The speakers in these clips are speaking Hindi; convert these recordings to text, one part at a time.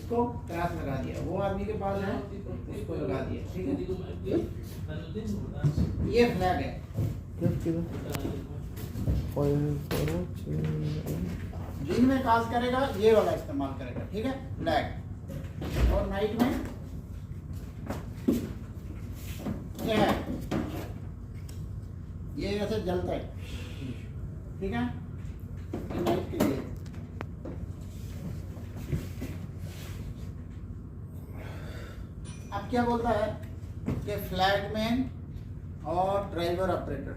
इसको क्रॉस लगा दिया, वो आदमी के पास है उसको लगा दिया, ठीक है। ये फ्लैग है। दिन में काज करेगा ये वाला इस्तेमाल करेगा, ठीक है, फ्लैग। और नाइट में क्या है, ये ऐसे जलता है, ठीक है, ये नाइट के लिए। अब क्या बोलता है कि फ्लैगमैन और ड्राइवर ऑपरेटर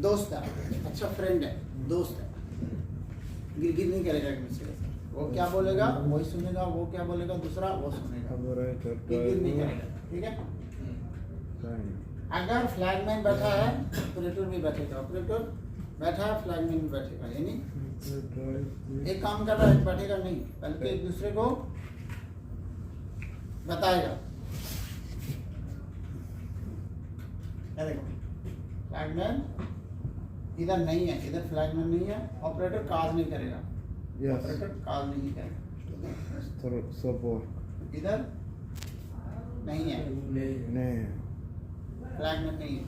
दोस्त है, अच्छा फ्रेंड है, दोस्त है, गिर नहीं करेगा किसी से। वो क्या बोलेगा वही सुनेगा, वो क्या बोलेगा दूसरा वो सुनेगा, गिर नहीं करेगा, ठीक है। अगर फ्लैगमैन बैठा है ऑपरेटर भी बैठेगा, ऑपरेटर बैठा है फ्लैगमैन भी बैठेगा, यानी एक काम कर रहा है बैठेगा नहीं, बल्कि एक दूसरे को बताएगा। फ्लैगमैन इधर नहीं है, इधर फ्लैगमैन नहीं है, ऑपरेटर काज नहीं करेगा, ऑपरेटर काज नहीं करेगा, इधर नहीं है, फ्लैगमैन नहीं है।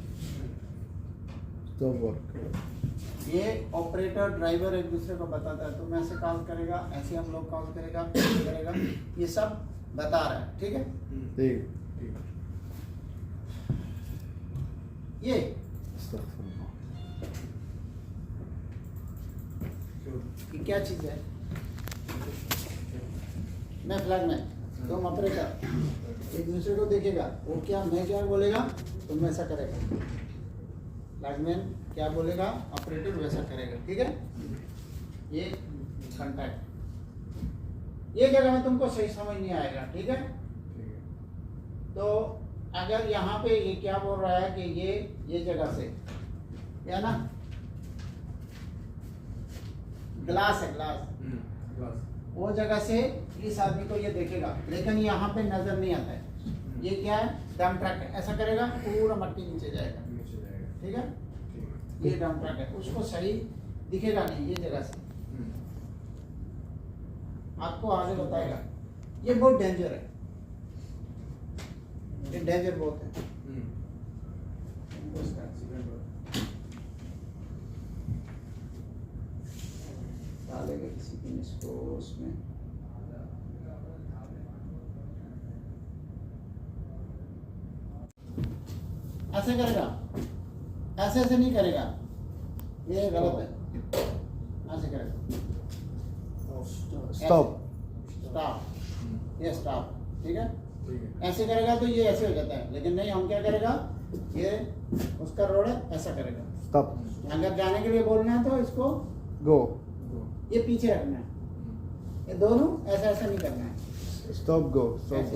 ये ऑपरेटर ड्राइवर एक दूसरे को बताता है, तुम ऐसे काज करेगा, ऐसे हम लोग काज करेगा, करेगा, ये सब बता रहा है, ठीक है। ये क्या चीज है, मैं फ्लैगमैन तुम ऑपरेटर, एक दूसरे को देखेगा, वो क्या मैं क्या बोलेगा तुम वैसा करेगा, फ्लैगमैन क्या बोलेगा ऑपरेटर वैसा करेगा, ठीक है। ये कॉन्टैक्ट, ये जगह में तुमको सही समझ नहीं आएगा, ठीक है। तो अगर यहाँ पे ये क्या बोल रहा है कि ये जगह से क्या ना ग्लास है, ग्लास वो जगह से इस आदमी को ये देखेगा, लेकिन यहाँ पे नजर नहीं आता है, ये क्या है डंप ट्रक है, ऐसा करेगा पूरा मट्टी नीचे जाएगा, ठीक है। ये डंप ट्रक है, उसको सही दिखेगा नहीं ये जगह से, आपको आगे बताएगा। ये बहुत डेंजर है, ये डेंजर बहुत है। डालेगा किसी दिन इसको उसमें, ऐसे करेगा, ऐसे नहीं करेगा, ये गलत है, ऐसे करेगा स्टॉप, स्टॉप, ये स्टॉप, ठीक है। ऐसे करेगा तो ये ऐसे हो जाता है, लेकिन नहीं, हम क्या करेगा, ये उसका रोड है ऐसा करेगा स्टॉप। अगर जाने के लिए बोलना है तो इसको गो, ये पीछे रखना है, ये दोनों ऐसा ऐसा नहीं करना है, स्टॉप गो, स्टॉप,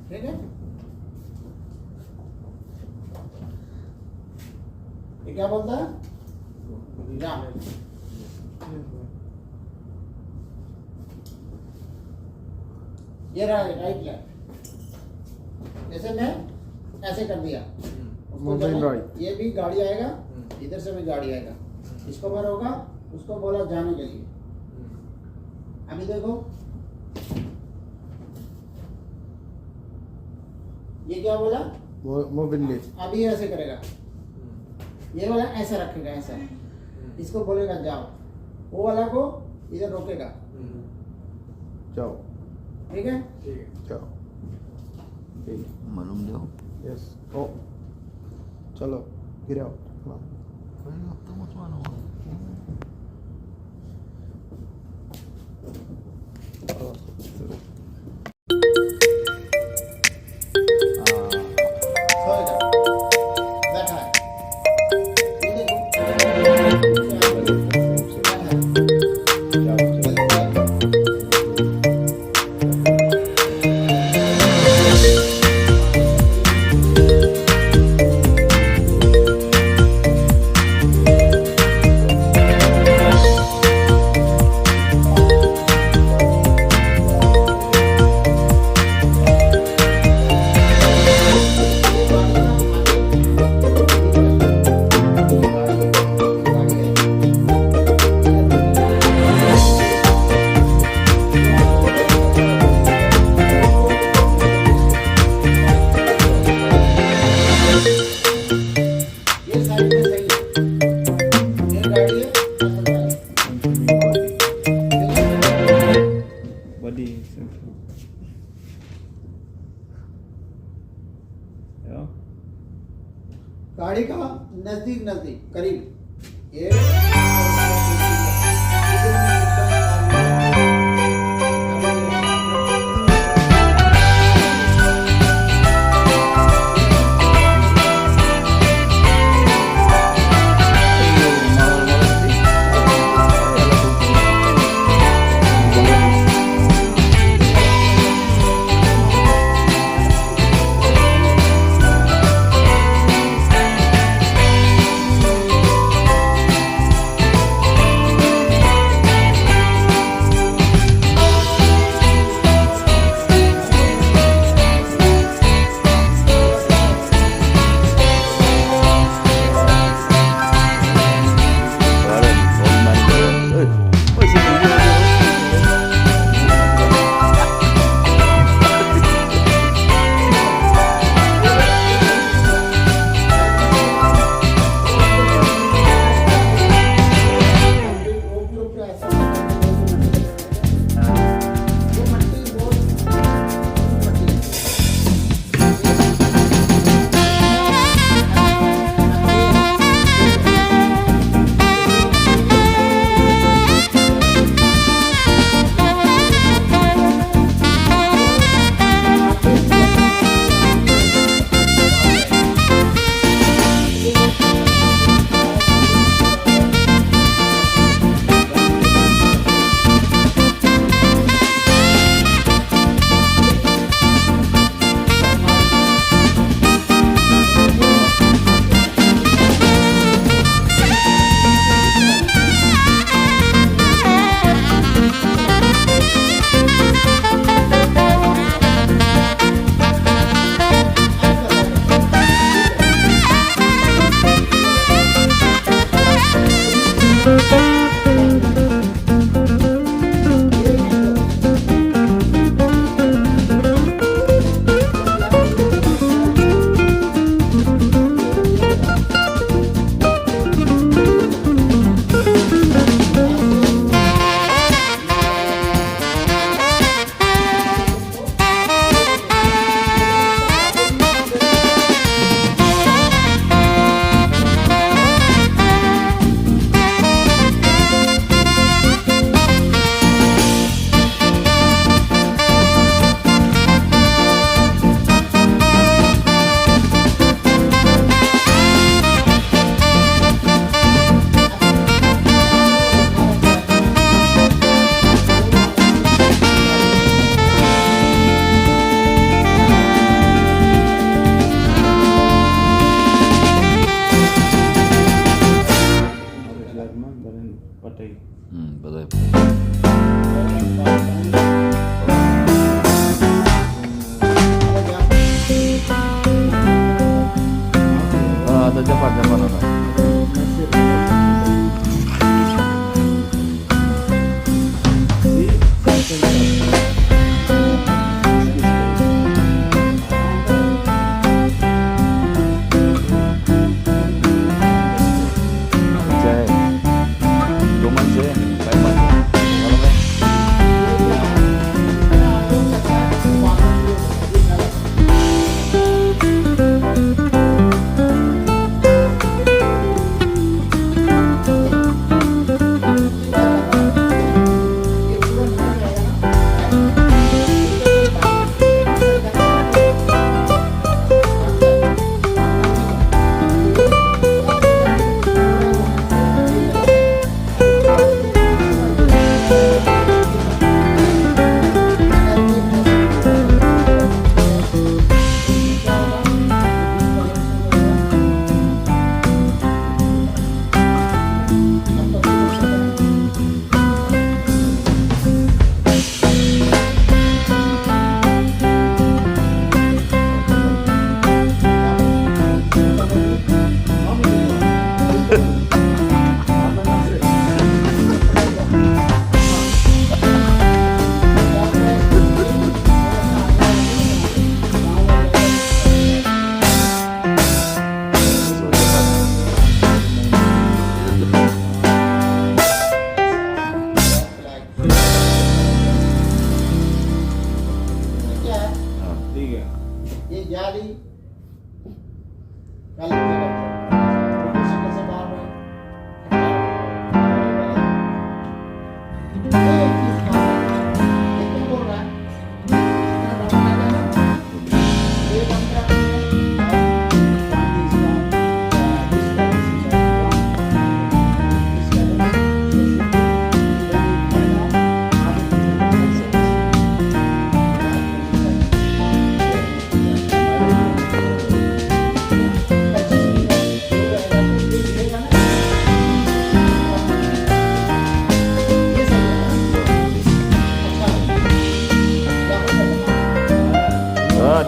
ठीक है। ये क्या बोलता है, जा, ये रहा राइट लेफ्ट, जैसे मैं ऐसे कर दिया, ये भी गाड़ी आएगा, इधर से भी गाड़ी आएगा, इसको मैं रोका, उसको बोला जाने के लिए। अभी देखो ये क्या बोला, अभी ऐसे करेगा, ये वाला ऐसा रखेगा, ऐसा, इसको बोलेगा जाओ, वो वाला को इधर रोकेगा, जाओ, ठीक है, जाओ, मालूम दो, यस, ओ चलो गिराओ, estamos malos. बैठा है, ये देखो, ready. Yeah. गाड़ी का नजदीक नजदीक करीब ये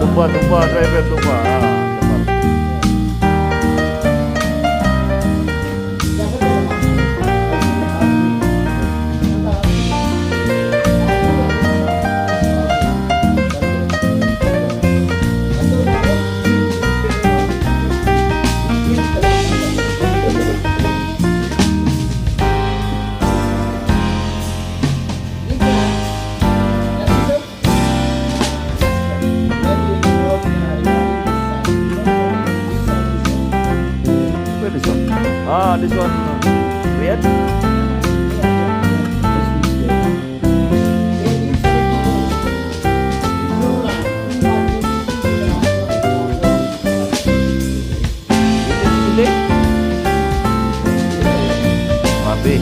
tumpah driver tumpah. Ah, tepat. क्या करते हो Where this one? Ah, this one. Red. Ini. Mabe.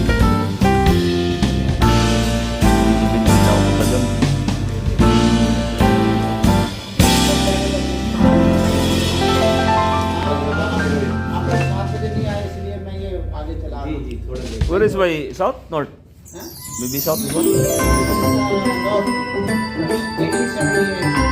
Ini tahu belum? आप लोग 7 बजे नहीं आए इसलिए मैं ये आगे चला रहा हूँ। Where is by south, north? हाँ? Maybe south this one. 1878